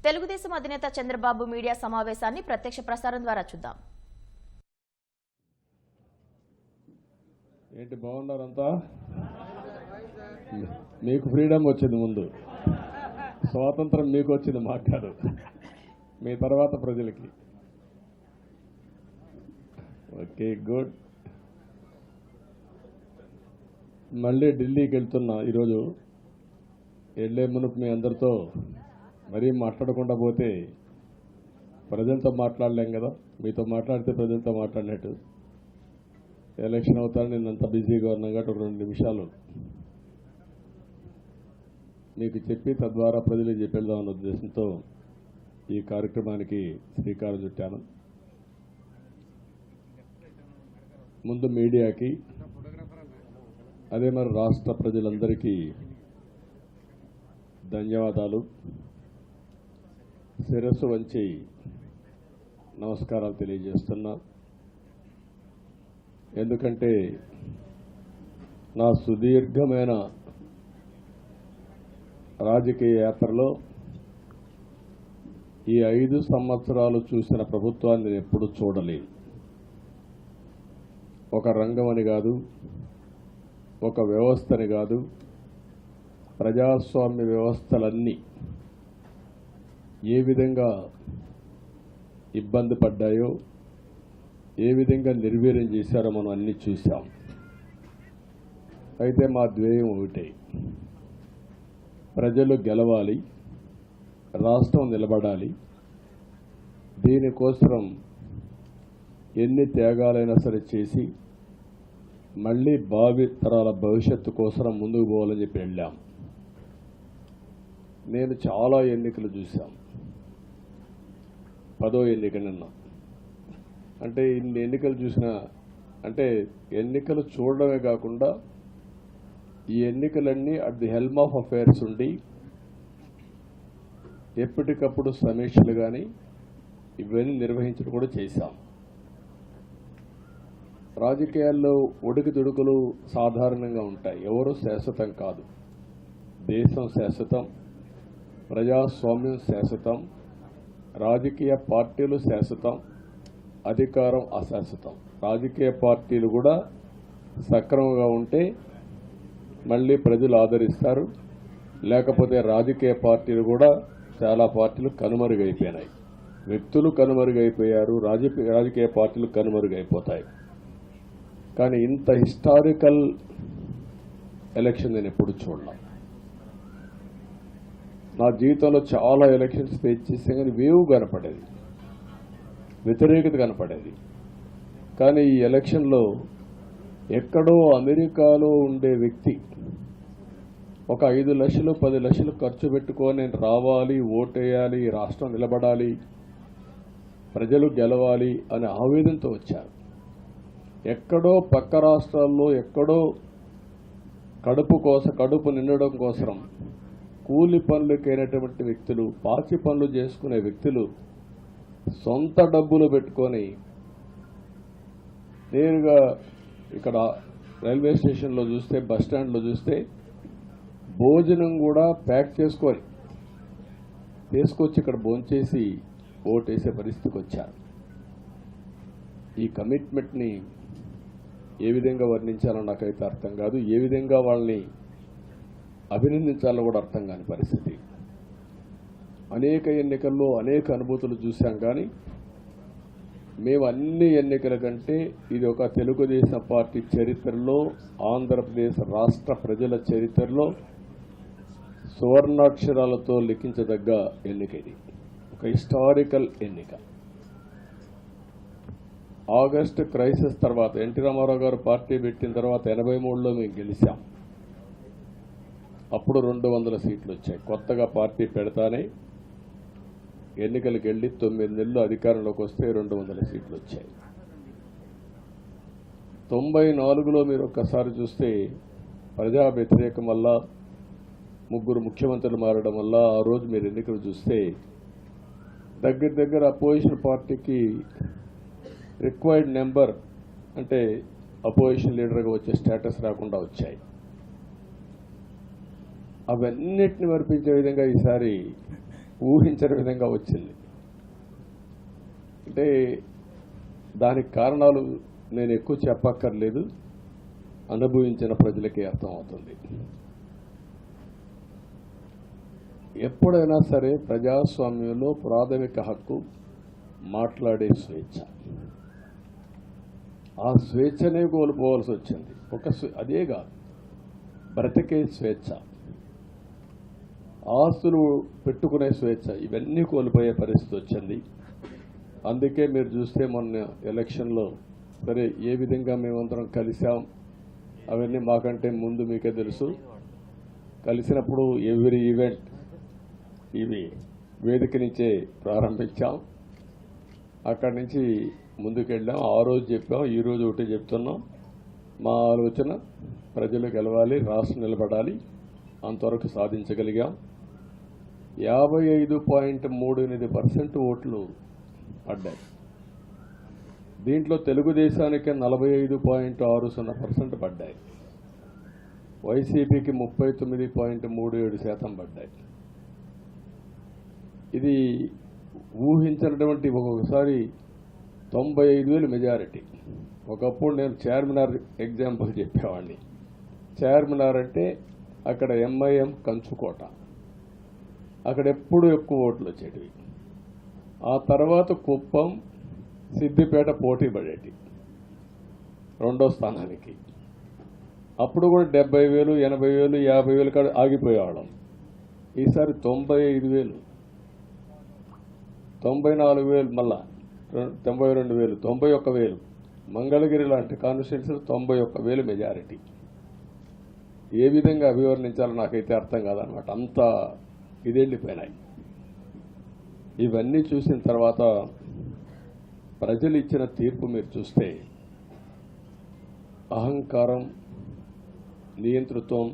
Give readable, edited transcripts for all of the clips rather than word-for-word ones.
తెలుగుదేశం అధినేత చంద్రబాబు మీడియా సమావేశాన్ని ప్రత్యక్ష ప్రసారం ద్వారా చూద్దాం. ఏంటి బాగున్నారంతా? మీకు ఫ్రీడమ్ వచ్చింది, ముందు స్వాతంత్రం మీకు వచ్చింది, మాట్లాడు మీ తర్వాత ప్రజలకి. Okay, good. మళ్ళీ ఢిల్లీకి వెళ్తున్నా. ఈరోజు వెళ్ళే మునుపు మీ అందరితో మరీ మాట్లాడకుండా పోతే ప్రజలతో మాట్లాడలేం కదా. మీతో మాట్లాడితే ప్రజలతో మాట్లాడినట్టు. ఎలక్షన్ అవుతాను, నిన్నంత బిజీగా ఉన్నాం కాబట్టి ఒక 2 నిమిషాలు మీకు చెప్పి తద్వారా ప్రజలకు చెప్పేద్దామన్న ఉద్దేశంతో ఈ కార్యక్రమానికి శ్రీకారం చుట్టాను. ముందు మీడియాకి, అదే మరి రాష్ట్ర ప్రజలందరికీ ధన్యవాదాలు. శిరస్సు వంచి నమస్కారాలు తెలియజేస్తున్నా. ఎందుకంటే నా సుదీర్ఘమైన రాజకీయ యాత్రలో ఈ 5 సంవత్సరాలు చూసిన ప్రభుత్వాన్ని నేను ఎప్పుడూ చూడలేదు. ఒక రంగం అని కాదు, ఒక వ్యవస్థని కాదు, ప్రజాస్వామ్య వ్యవస్థలన్నీ ఏ విధంగా ఇబ్బంది పడ్డాయో, ఏ విధంగా నిర్వీర్యం చేశారో మనం అన్నీ చూసాం. అయితే మా ధ్యేయం ఒకటే, ప్రజలు గెలవాలి, రాష్ట్రం నిలబడాలి. దీనికోసం ఎన్ని త్యాగాలైనా సరే చేసి మళ్ళీ భావి తరాల భవిష్యత్తు కోసం ముందుకు పోవాలని చెప్పి వెళ్ళాం. నేను చాలా ఎన్నికలు చూశాం. 10వ ఎన్నిక నిన్న. అంటే ఇన్ని ఎన్నికలు చూసినా, అంటే ఎన్నికలు చూడడమే కాకుండా ఈ ఎన్నికలన్నీ at the helm of affairs ఉండి ఎప్పటికప్పుడు సమీక్షలు కానీ ఇవన్నీ నిర్వహించడం కూడా చేశాం. రాజకీయాల్లో ఒడికిదుడుకులు సాధారణంగా ఉంటాయి. ఎవరు శాశ్వతం కాదు. దేశం శాశ్వతం, ప్రజాస్వామ్యం శాశ్వతం, రాజకీయ పార్టీలు శాశ్వతం, అధికారం అశాశ్వతం. రాజకీయ పార్టీలు కూడా సక్రమంగా ఉంటే మళ్ళీ ప్రజలు ఆదరిస్తారు. లేకపోతే రాజకీయ పార్టీలు కూడా, చాలా పార్టీలు కనుమరుగైపోయినాయి. వ్యక్తులు కనుమరుగైపోయారు, రాజకీయ పార్టీలు కనుమరుగైపోతాయి. కానీ ఇంత హిస్టారికల్ ఎలక్షన్ నేను ఎప్పుడు చూడలేదు. నా జీవితంలో చాలా ఎలక్షన్స్ ఫేస్ చేస్తే కానీ వేవ్ కనపడేది, వ్యతిరేకత కనపడేది. కానీ ఈ ఎలక్షన్లో ఎక్కడో అమెరికాలో ఉండే వ్యక్తి ఒక 5 లక్షలు 10 లక్షలు ఖర్చు పెట్టుకొని నేను రావాలి, ఓటేయాలి, రాష్ట్రం నిలబడాలి, ప్రజలు గెలవాలి అనే ఆవేదనతో వచ్చారు. ఎక్కడో పక్క రాష్ట్రాల్లో ఎక్కడో కడుపు నిండడం కోసం కూలి పనులకైనటువంటి వ్యక్తులు, పాచి పనులు చేసుకునే వ్యక్తులు సొంత డబ్బులు పెట్టుకొని నేరుగా ఇక్కడ రైల్వే స్టేషన్లో చూస్తే, బస్ స్టాండ్లో చూస్తే భోజనం కూడా ప్యాక్ చేసుకొని తీసుకొచ్చి ఇక్కడ భోంచేసి ఓటేసే పరిస్థితికి వచ్చారు. ఈ కమిట్మెంట్ని ఏ విధంగా వర్ణించాలో నాకైతే అర్థం కాదు. ఏ విధంగా వాళ్ళని అభినందించాలో కూడా అర్థం కాని పరిస్థితి. అనేక ఎన్నికల్లో అనేక అనుభూతులు చూశాం. కానీ మేము అన్ని ఎన్నికల కంటే ఇది ఒక తెలుగుదేశం పార్టీ చరిత్రలో, ఆంధ్రప్రదేశ్ రాష్ట్ర ప్రజల చరిత్రలో సువర్ణాక్షరాలతో లిఖించదగ్గ ఎన్నిక. ఇది ఒక హిస్టారికల్ ఎన్నిక. ఆగస్టు క్రైసిస్ తర్వాత, ఎన్టీ రామారావు గారు పార్టీ పెట్టిన తర్వాత 83లో మేము గెలిచాం. అప్పుడు 200 సీట్లు వచ్చాయి. కొత్తగా పార్టీ పెడతానే ఎన్నికలకు వెళ్ళి 9 నెలలు అధికారంలోకి వస్తే 200 సీట్లు వచ్చాయి. 94లో మీరు ఒక్కసారి చూస్తే ప్రజా వ్యతిరేకం వల్ల 3 ముఖ్యమంత్రులు మారడం వల్ల ఆ రోజు మీరు ఎన్నికలు చూస్తే దగ్గర అపోజిషన్ పార్టీకి రిక్వైర్డ్ నెంబర్, అంటే అపోజిషన్ లీడర్గా వచ్చే స్టేటస్ రాకుండా వచ్చాయి. అవన్నిటిని వర్పించే విధంగా ఈసారి ఊహించని విధంగా వచ్చింది. అంటే దానికి కారణాలు నేను ఎక్కువ చెప్పక్కర్లేదు, అనుభవించిన ప్రజలకి అర్థమవుతుంది. ఎప్పుడైనా సరే ప్రజాస్వామ్యంలో ప్రాథమిక హక్కు మాట్లాడే స్వేచ్ఛ. ఆ స్వేచ్ఛనే కోల్పోవాల్సి వచ్చింది. అదే కాదు, బ్రతికే స్వేచ్ఛ, ఆస్తులు పెట్టుకునే స్వేచ్ఛ, ఇవన్నీ కోల్పోయే పరిస్థితి వచ్చింది. అందుకే మీరు చూస్తే మొన్న ఎలక్షన్లో సరే ఏ విధంగా మేమందరం కలిసాం అవన్నీ మాకంటే ముందు మీకే తెలుసు. కలిసినప్పుడు ఎవ్రీ ఈవెంట్ ఇవి వేదిక నుంచే ప్రారంభించాం, అక్కడి నుంచి ముందుకెళ్ళాం. ఆ రోజు చెప్పాం, ఈరోజు ఒకటి చెప్తున్నాం. మా ఆలోచన ప్రజలు గెలవాలి, రాష్ట్రం నిలబడాలి, అంతవరకు సాధించగలిగాం. 55.38% ఓట్లు పడ్డాయి. దీంట్లో తెలుగుదేశానికి 45.60% పడ్డాయి, వైసీపీకి 39.37% పడ్డాయి. ఇది ఊహించినటువంటి ఒక్కొక్కసారి 95,000 మెజారిటీ. ఒకప్పుడు నేను చార్మినార్ ఎగ్జాంపుల్ చెప్పేవాడిని. చార్మినార్ అంటే అక్కడ ఎంఐఎం కంచుకోట, అక్కడ ఎప్పుడు ఎక్కువ ఓట్లు వచ్చేటివి. ఆ తర్వాత కుప్పం, సిద్దిపేట పోటీ పడేటి రెండో స్థానానికి. అప్పుడు కూడా 70,000, 80,000, 50,000 కాడ ఆగిపోయేవాళ్ళం. ఈసారి 95,000, 94,000, మళ్ళా 92,000, 91,000. మంగళగిరి లాంటి కాన్స్టిట్యున్సీలు 91,000 మెజారిటీ. ఏ విధంగా అభివర్ణించాలో నాకైతే అర్థం కాదనమాట. అంత ఇదెళ్ళిపోయినాయి. ఇవన్నీ చూసిన తర్వాత ప్రజలు ఇచ్చిన తీర్పు మీరు చూస్తే అహంకారం, నియంతృత్వం,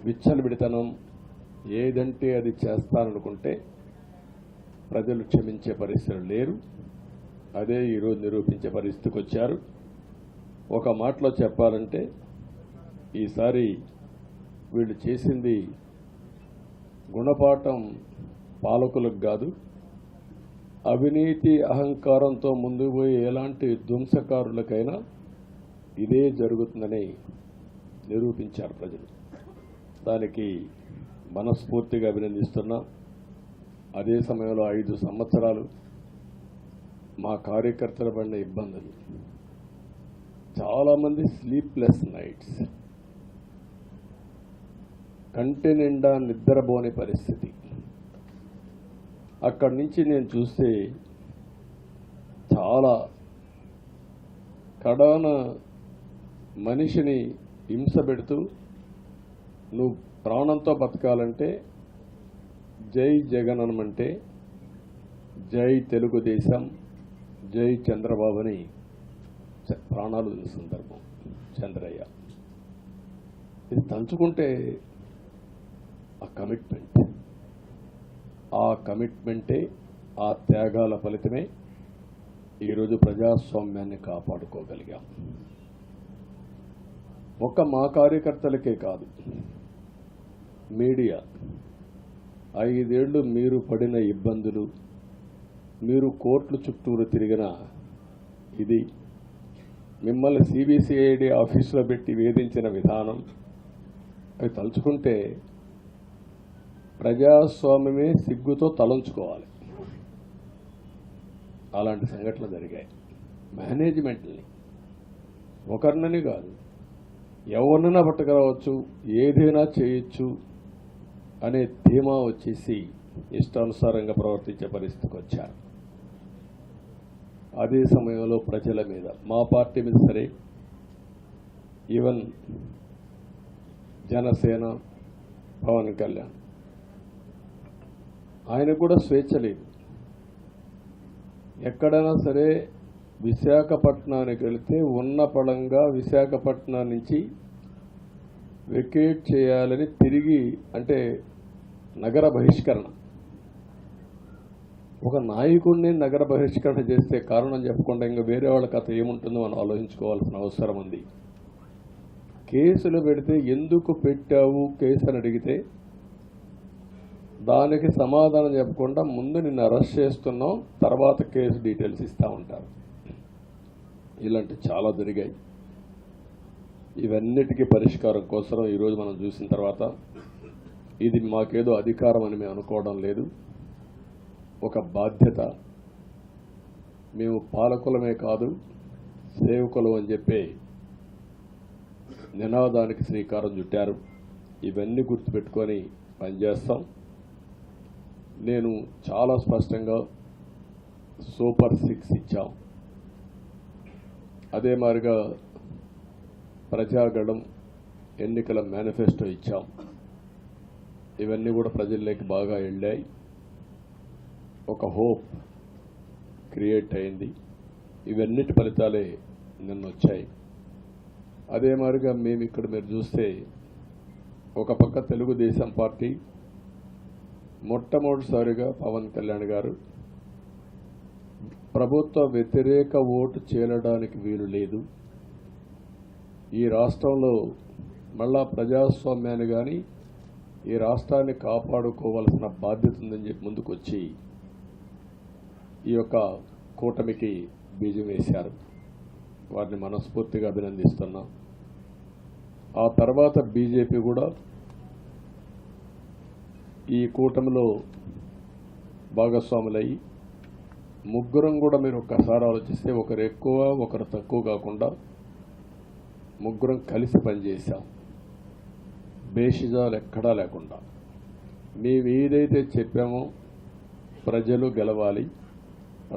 విచ్చలవిడితనం, ఏదంటే అది చేస్తాననుకుంటే ప్రజలు క్షమించే పరిస్థితులు లేరు. అదే ఈరోజు నిరూపించే పరిస్థితికి వచ్చారు. ఒక మాటలో చెప్పాలంటే ఈసారి వీళ్ళు చేసింది గుణపాఠం పాలకులకు కాదు, అవినీతి అహంకారంతో ముందుకు పోయి ఎలాంటి ధ్వంసకారులకైనా ఇదే జరుగుతుందని నిరూపించారు ప్రజలు. దానికి మనస్ఫూర్తిగా అభినందిస్తున్నా. అదే సమయంలో 5 సంవత్సరాలు మా కార్యకర్తల పడిన ఇబ్బందులు, చాలామంది స్లీప్లెస్ నైట్స్, కంటి నిండా నిద్రపోని పరిస్థితి. అక్కడి నుంచి నేను చూస్తే చాలా కడాన మనిషిని హింస పెడుతూ, నువ్వు ప్రాణంతో బతకాలంటే జై జగన్ అనమంటే జై తెలుగుదేశం, జై చంద్రబాబుని ప్రాణాలు సందర్భం. చంద్రయ్య ఇది తలుచుకుంటే ఆ కమిట్మెంటే, ఆ త్యాగాల ఫలితమే ఈరోజు ప్రజాస్వామ్యాన్ని కాపాడుకోగలిగాం. ఒక్క మా కార్యకర్తలకే కాదు, మీడియా 5 ఏళ్లు మీరు పడిన ఇబ్బందులు, మీరు కోర్టుల చుట్టూరు తిరిగిన ఇది, మిమ్మల్ని సిబిసిఐడి ఆఫీసులో పెట్టి వేధించిన విధానం, అవి తలుచుకుంటే ప్రజాస్వామ్యమే సిగ్గుతో తలంచుకోవాలి. అలాంటి సంఘటనలు జరిగాయి. మేనేజ్మెంట్ని ఒకరినని కాదు, ఎవరినైనా పట్టుకురావచ్చు, ఏదైనా చేయొచ్చు అనే ధీమా వచ్చేసి ఇష్టానుసారంగా ప్రవర్తించే పరిస్థితికి వచ్చారు. అదే సమయంలో ప్రజల మీద, మా పార్టీ మీద సరే, ఈవెన్ జనసేన, పవన్ కళ్యాణ్, ఆయనకు కూడా స్వేచ్ఛ లేదు. ఎక్కడైనా సరే విశాఖపట్నానికి వెళితే ఉన్న పళంగా విశాఖపట్నం నుంచి వెకేట్ చేయాలని తిరిగి, అంటే నగర బహిష్కరణ. ఒక నాయకుడిని నగర బహిష్కరణ చేస్తే కారణం చెప్పకుండా ఇంకా వేరే వాళ్ళ కథ ఏముంటుందో మనం ఆలోచించుకోవాల్సిన అవసరం ఉంది. కేసులు పెడితే ఎందుకు పెట్టావు కేసు అని అడిగితే దానికి సమాధానం చెప్పకుండా ముందు నిన్ను అరెస్ట్ చేస్తున్నాం, తర్వాత కేసు డీటెయిల్స్ ఇస్తూ ఉంటారు. ఇలాంటి చాలా జరిగాయి. ఇవన్నిటికీ పరిష్కారం కోసం ఈరోజు మనం చూసిన తర్వాత ఇది మాకేదో అధికారం అని మేము అనుకోవడం లేదు, ఒక బాధ్యత. మేము పాలకులమే కాదు సేవకులు అని చెప్పే నినాదానికి శ్రీకారం చుట్టారు. ఇవన్నీ గుర్తుపెట్టుకొని పనిచేస్తాం. నేను చాలా స్పష్టంగా సూపర్ 6 ఇచ్చాం. అదే మాదిరిగా ప్రజాగణం ఎన్నికల మేనిఫెస్టో ఇచ్చాం. ఇవన్నీ కూడా ప్రజల్లోకి బాగా వెళ్ళాయి. ఒక హోప్ క్రియేట్ అయింది. ఇవన్నిటి ఫలితాలే నిన్న వచ్చాయి. అదే మాదిరిగా మేము ఇక్కడ మీరు చూస్తే ఒక పక్క తెలుగుదేశం పార్టీ మొట్టమొదటిసారిగా పవన్ కళ్యాణ్ గారు ప్రభుత్వ వ్యతిరేక ఓటు చేరడానికి వీలు లేదు, ఈ రాష్ట్రంలో మళ్ళా ప్రజాస్వామ్యాన్ని కానీ ఈ రాష్ట్రాన్ని కాపాడుకోవాల్సిన బాధ్యత ఉందని చెప్పి ముందుకొచ్చి ఈ యొక్క కూటమికి బీజం వేశారు. వారిని మనస్ఫూర్తిగా అభినందిస్తున్నాం. ఆ తర్వాత బీజేపీ కూడా ఈ కూటమిలో భాగస్వాములయ్యి ముగ్గురం కూడా మీరు ఒక్కసారి ఆలోచిస్తే ఒకరు ఎక్కువ ఒకరు తక్కువ కాకుండా ముగ్గురం కలిసి పనిచేశాం. భేషజాలు ఎక్కడా లేకుండా మేము ఏదైతే చెప్పామో ప్రజలు గెలవాలి,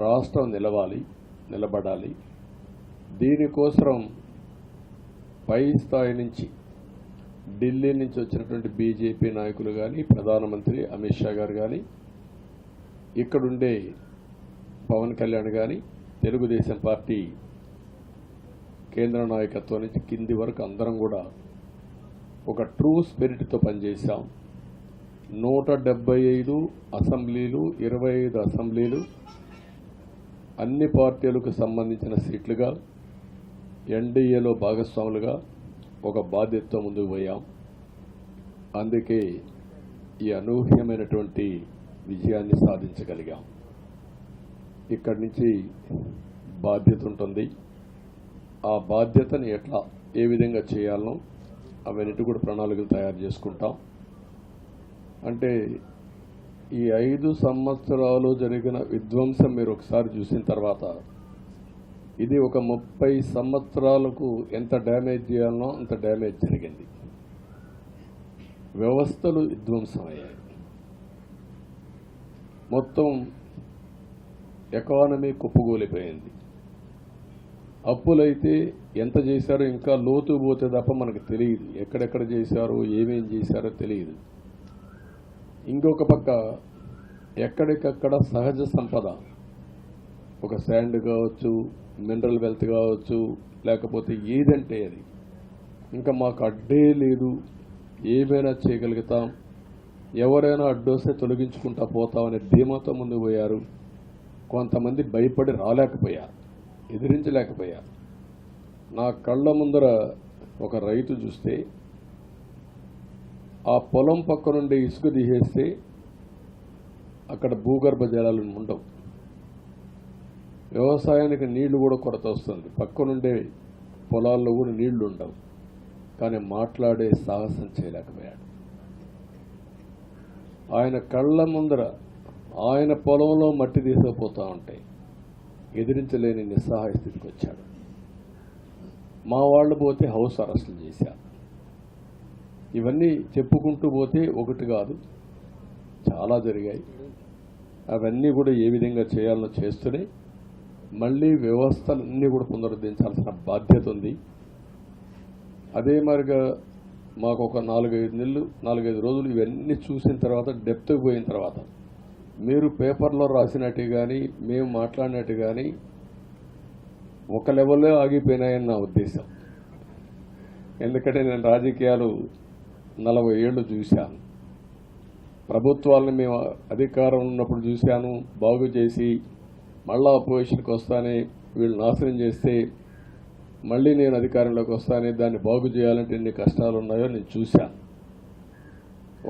రాష్ట్రం నిలబడాలి, దీనికోసం పై స్థాయి నుంచి ఢిల్లీ నుంచి వచ్చినటువంటి బీజేపీ నాయకులు కానీ ప్రధానమంత్రి అమిత్ షా గారు కానీ ఇక్కడుండే పవన్ కళ్యాణ్ కానీ తెలుగుదేశం పార్టీ కేంద్ర నాయకత్వం నుంచి కింది వరకు అందరం కూడా ఒక ట్రూ స్పిరిట్తో పనిచేశాం. 175 అసెంబ్లీలు, 25 అసెంబ్లీలు అన్ని పార్టీలకు సంబంధించిన సీట్లుగా ఎన్డీఏలో భాగస్వాములుగా ఒక బాధ్యతతో ముందుకు పోయాం. అందుకే ఈ అనూహ్యమైనటువంటి విజయాన్ని సాధించగలిగాం. ఇక్కడి నుంచి బాధ్యత ఉంటుంది. ఆ బాధ్యతని ఏ విధంగా చేయాలనో అవన్నిటి కూడా ప్రణాళికలు తయారు చేసుకుంటాం. అంటే ఈ 5 సంవత్సరాలు జరిగిన విధ్వంసం మీరు ఒకసారి చూసిన తర్వాత ఇది ఒక 30 సంవత్సరాలకు ఎంత డ్యామేజ్ చేయాలనో అంత డ్యామేజ్ జరిగింది. వ్యవస్థలు విధ్వంసమయ్యాయి. మొత్తం ఎకానమీ కుప్పగూలిపోయింది. అప్పులైతే ఎంత చేశారో ఇంకా లోతు పోతే తప్ప మనకు తెలియదు, ఎక్కడెక్కడ చేశారో ఏమేం చేశారో తెలియదు. ఇంకొక పక్క ఎక్కడికక్కడ సహజ సంపద, ఒక శాండ్ కావచ్చు, మినరల్ వెల్త్ కావచ్చు, లేకపోతే ఏదంటే అది ఇంకా మాకు అడ్డే లేదు, ఏమైనా చేయగలుగుతాం, ఎవరైనా అడ్డొస్తే తొలగించుకుంటా పోతామనే ధీమాతో ముందుకు పోయారు. కొంతమంది భయపడి రాలేకపోయారు, ఎదిరించలేకపోయారు. నా కళ్ళ ముందర ఒక రైతు చూస్తే ఆ పొలం పక్క నుండి ఇసుక తీసేస్తే అక్కడ భూగర్భ జలాలు ఉండవు, వ్యవసాయానికి నీళ్లు కూడా కొరత వస్తుంది, పక్క నుండే పొలాల్లో కూడా నీళ్లు ఉండవు. కానీ మాట్లాడే సాహసం చేయలేకపోయాడు. ఆయన కళ్ళ ముందర ఆయన పొలంలో మట్టి తీసుకుపోతూ ఉంటే ఎదిరించలేని నిస్సహాయ స్థితికి వచ్చాడు. మా వాళ్ళు పోతే హౌస్ అరెస్టులు చేశారు. ఇవన్నీ చెప్పుకుంటూ పోతే ఒకటి కాదు, చాలా జరిగాయి. అవన్నీ కూడా ఏ విధంగా చేయాలనో చేస్తూనే మళ్ళీ వ్యవస్థలన్నీ కూడా పునరుద్ధరించాల్సిన బాధ్యత ఉంది. అదే మరిగా మాకు ఒక 4-5 రోజులు ఇవన్నీ చూసిన తర్వాత డెప్త్కి పోయిన తర్వాత మీరు పేపర్లో రాసినట్టు కానీ మేము మాట్లాడినట్టు కానీ ఒక లెవెల్లో ఆగిపోయినాయని నా ఉద్దేశం. ఎందుకంటే నేను రాజకీయాలు 40 ఏళ్ళు చూశాను. ప్రభుత్వాలను మేము అధికారం ఉన్నప్పుడు చూశాను, బాగు చేసి మళ్ళా అపోజిషన్కి వస్తానే వీళ్ళు నాశనం చేస్తే మళ్ళీ నేను అధికారంలోకి వస్తానే దాన్ని బాగు చేయాలంటే ఎన్ని కష్టాలు ఉన్నాయో నేను చూశాను.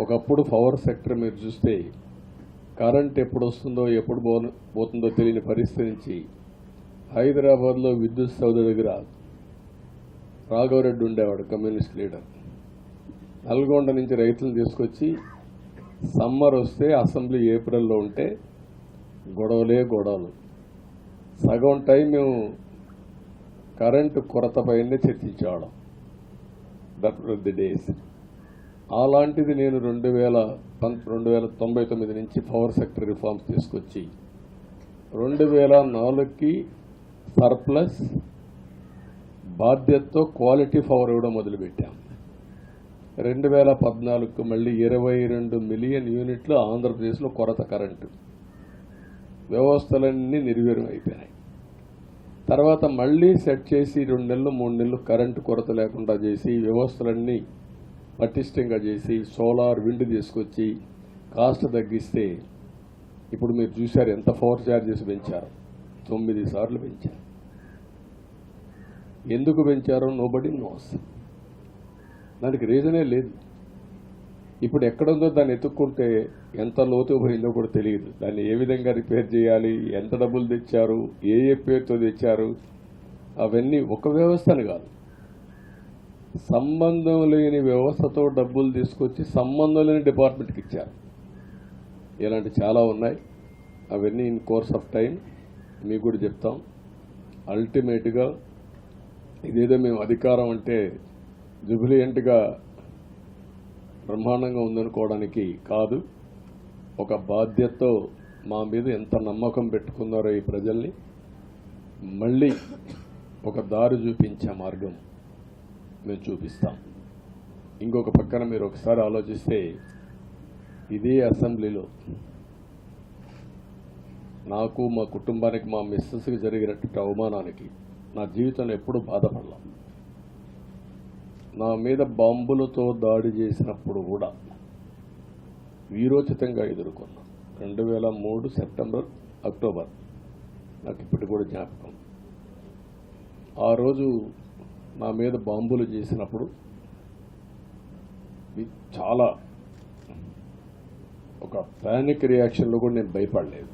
ఒకప్పుడు పవర్ సెక్టర్ మీరు చూస్తే కరెంట్ ఎప్పుడు వస్తుందో ఎప్పుడు పోతుందో తెలియని పరిస్థితి నుంచి హైదరాబాద్లో విద్యుత్ సౌధ దగ్గర రాఘవరెడ్డి ఉండేవాడు, కమ్యూనిస్ట్ లీడర్. నల్గొండ నుంచి రైతులు తీసుకొచ్చి సమ్మర్ వస్తే అసెంబ్లీ ఏప్రిల్లో ఉంటే గొడవలు సగం టైం మేము కరెంటు కొరత పైనే చర్చించేవాళ్ళం. That were the days. అలాంటిది నేను 1999 నుంచి పవర్ సెక్టర్ రిఫార్మ్స్ తీసుకొచ్చి 2004కి సర్ప్లస్ బాధ్యతతో క్వాలిటీ పవర్ ఇవ్వడం మొదలుపెట్టాం. 2014కు మళ్ళీ 22 మిలియన్ యూనిట్లు ఆంధ్రప్రదేశ్లో కొరత కరెంటు. వ్యవస్థలన్నీ నిర్వీర్యం అయిపోయినాయి. తర్వాత మళ్ళీ సెట్ చేసి 2 నెలలు 3 నెలలు కరెంటు కొరత లేకుండా చేసి వ్యవస్థలన్నీ పటిష్టంగా చేసి సోలార్ విండ్ తీసుకొచ్చి కాస్ట్ తగ్గిస్తే ఇప్పుడు మీరు చూశారు ఎంత పవర్ ఛార్జెస్ పెంచారు. 9 సార్లు పెంచారు. ఎందుకు పెంచారో నోబడీ నోస్. దానికి రీజనే లేదు. ఇప్పుడు ఎక్కడుందో దాన్ని ఎత్తుక్కుంటే ఎంత లోతు పోయిందో కూడా తెలియదు. దాన్ని ఏ విధంగా రిపేర్ చేయాలి, ఎంత డబ్బులు తెచ్చారు, ఏ పేరుతో తెచ్చారు, అవన్నీ ఒక వ్యవస్థను కాదు, సంబంధం లేని వ్యవస్థతో డబ్బులు తీసుకొచ్చి సంబంధం లేని డిపార్ట్మెంట్కి ఇచ్చారు. ఇలాంటి చాలా ఉన్నాయి. అవన్నీ ఇన్ కోర్స్ ఆఫ్ టైం మీకు కూడా చెప్తాం. అల్టిమేట్గా ఇదేదో మేము అధికారం అంటే జుబిలియంట్గా బ్రహ్మాండంగా ఉందనుకోవడానికి కాదు. ఒక బాధ్యతతో మా మీద ఎంత నమ్మకం పెట్టుకున్నారో ఈ ప్రజల్ని మళ్ళీ ఒక దారి చూపించే మార్గం మేము చూపిస్తాం. ఇంకొక పక్కన మీరు ఒకసారి ఆలోచిస్తే ఇదే అసెంబ్లీలో నాకు మా కుటుంబానికి మా మిస్సెస్కి జరిగినటువంటి అవమానానికి నా జీవితంలో ఎప్పుడూ బాధపడలా. నా మీద బాంబులతో దాడి చేసినప్పుడు కూడా వీరోచితంగా ఎదుర్కొన్నా. 2003 సెప్టెంబర్ అక్టోబర్ నాకు ఇప్పటికి కూడా జ్ఞాపకం. ఆ రోజు నా మీద బాంబులు చేసినప్పుడు చాలా ఒక పానిక్ రియాక్షన్లో కూడా నేను భయపడలేదు.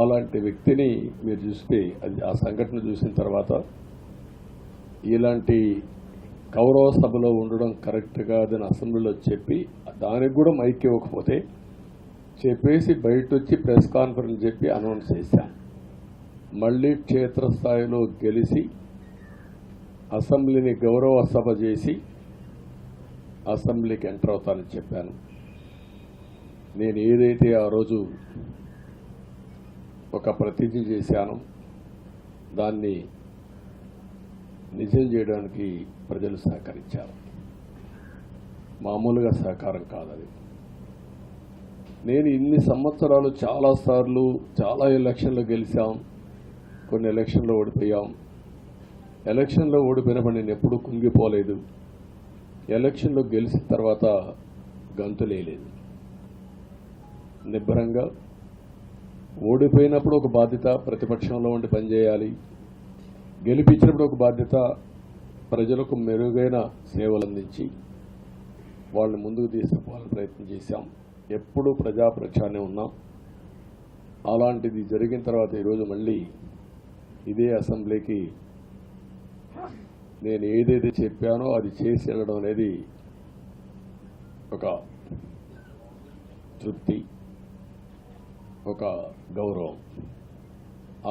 అలాంటి వ్యక్తిని మీరు చూస్తే అది ఆ సంఘటన చూసిన తర్వాత ఇలాంటి కౌరవ సభలో ఉండడం కరెక్ట్ కాదని అసెంబ్లీలో చెప్పి దానికి కూడా మైక్ ఇవ్వకపోతే చెప్పేసి బయట వచ్చి ప్రెస్ కాన్ఫరెన్స్ చెప్పి అనౌన్స్ చేశాను. మళ్ళీ క్షేత్రస్థాయిలో గెలిచి అసెంబ్లీని గౌరవ సభ చేసి అసెంబ్లీకి ఎంటర్ అవుతానని చెప్పాను. నేను ఏదైతే ఆ రోజు ఒక ప్రతిజ్ఞ చేశానో దాన్ని నిజం చేయడానికి ప్రజలు సహకరించారు. మామూలుగా సహకారం కాదది. నేను ఇన్ని సంవత్సరాలు చాలాసార్లు చాలా ఎలక్షన్లో గెలిచాం, కొన్ని ఎలక్షన్లో ఓడిపోయాం. ఎలక్షన్లో ఓడిపోయినప్పుడు నేను ఎప్పుడూ కుంగిపోలేదు. ఎలక్షన్లో గెలిచిన తర్వాత గంతులేయలేదు. నిబ్బరంగా ఓడిపోయినప్పుడు ఒక బాధ్యత ప్రతిపక్షంలో ఉండి పనిచేయాలి, గెలిపించినప్పుడు ఒక బాధ్యత ప్రజలకు మెరుగైన సేవలు అందించి వాళ్ళని ముందుకు తీసుకుపోవాలని ప్రయత్నం చేశాం. ఎప్పుడూ ప్రజాపక్షానే ఉన్నాం. అలాంటిది జరిగిన తర్వాత ఈరోజు మళ్ళీ ఇదే అసెంబ్లీకి నేను ఏదైతే చెప్పానో అది చేసి వెళ్ళడం అనేది ఒక తృప్తి, ఒక గౌరవం.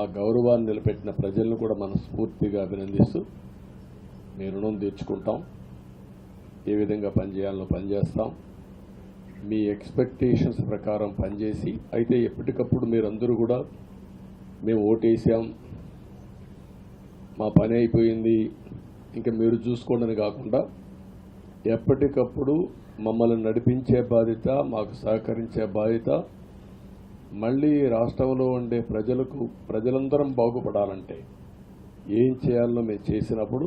ఆ గౌరవాన్ని నిలబెట్టిన ప్రజలను కూడా మనస్ఫూర్తిగా అభినందిస్తూ మీ రుణం తీర్చుకుంటాం. ఏ విధంగా పనిచేయాలో పనిచేస్తాం. మీ ఎక్స్పెక్టేషన్స్ ప్రకారం పనిచేసి అయితే ఎప్పటికప్పుడు మీరందరూ కూడా మేము ఓటేసాం, మా పని అయిపోయింది, ఇంకా మీరు చూసుకోండి కాకుండా ఎప్పటికప్పుడు మమ్మల్ని నడిపించే బాధ్యత, మాకు సహకరించే బాధ్యత, మళ్ళీ రాష్ట్రంలో ఉండే ప్రజలందరం బాగుపడాలంటే ఏం చేయాలో మేము చేసినప్పుడు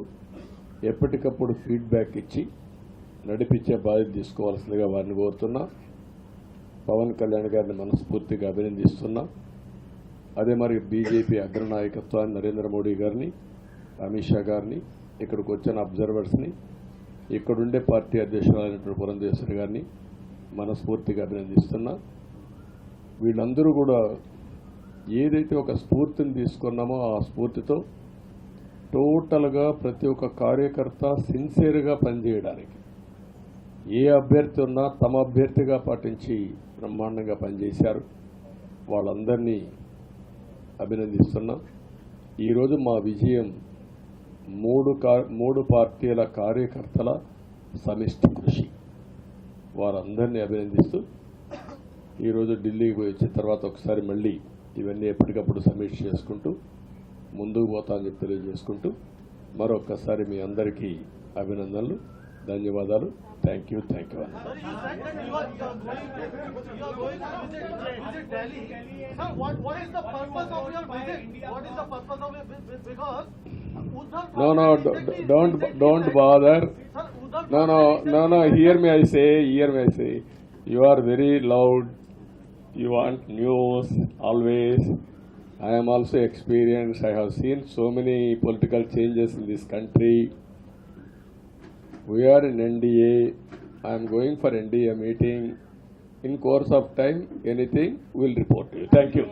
ఎప్పటికప్పుడు ఫీడ్బ్యాక్ ఇచ్చి నడిపించే బాధ్యత తీసుకోవాల్సిందిగా వారిని కోరుతున్నా. పవన్ కళ్యాణ్ గారిని మనస్ఫూర్తిగా అభినందిస్తున్నా. అదే మరి బీజేపీ అగ్రనాయకత్వాన్ని నరేంద్ర మోడీ గారిని, అమిత్ షా గారిని, ఇక్కడికి వచ్చిన అబ్జర్వర్స్ని, ఇక్కడుండే పార్టీ అధ్యక్షురాలైనటువంటి పురంధేశ్వరి గారిని మనస్ఫూర్తిగా అభినందిస్తున్నా. వీళ్ళందరూ కూడా ఏదైతే ఒక స్ఫూర్తిని తీసుకున్నామో ఆ స్ఫూర్తితో టోటల్గా ప్రతి ఒక్క కార్యకర్త సిన్సియర్గా పనిచేయడానికి ఏ అభ్యర్థి ఉన్నా తమ అభ్యర్థిగా పాటించి బ్రహ్మాండంగా పనిచేశారు. వాళ్ళందరినీ అభినందిస్తున్నాం. ఈరోజు మా విజయం మూడు పార్టీల కార్యకర్తల సమిష్టి కృషి. వారందరినీ అభినందిస్తూ ఈరోజు ఢిల్లీకి పోయి వచ్చిన తర్వాత ఒకసారి మళ్ళీ ఇవన్నీ ఎప్పటికప్పుడు సమీక్ష చేసుకుంటూ ముందుకు పోతామని చెప్పి తెలియజేసుకుంటూ మరొక్కసారి మీ అందరికీ అభినందనలు, ధన్యవాదాలు. Thank you. Sir, you said that you are going to visit Delhi. Sir, what is the purpose of your visit? What is the purpose of your visit? Because Uddhav don't bother. Sir, Uddhav No, hear me I say. You are very loud. You want news always. I am also experienced. I have seen so many political changes in this country. We are in NDA. I am going for NDA meeting. In course of time, anything, we will report to you. Thank you.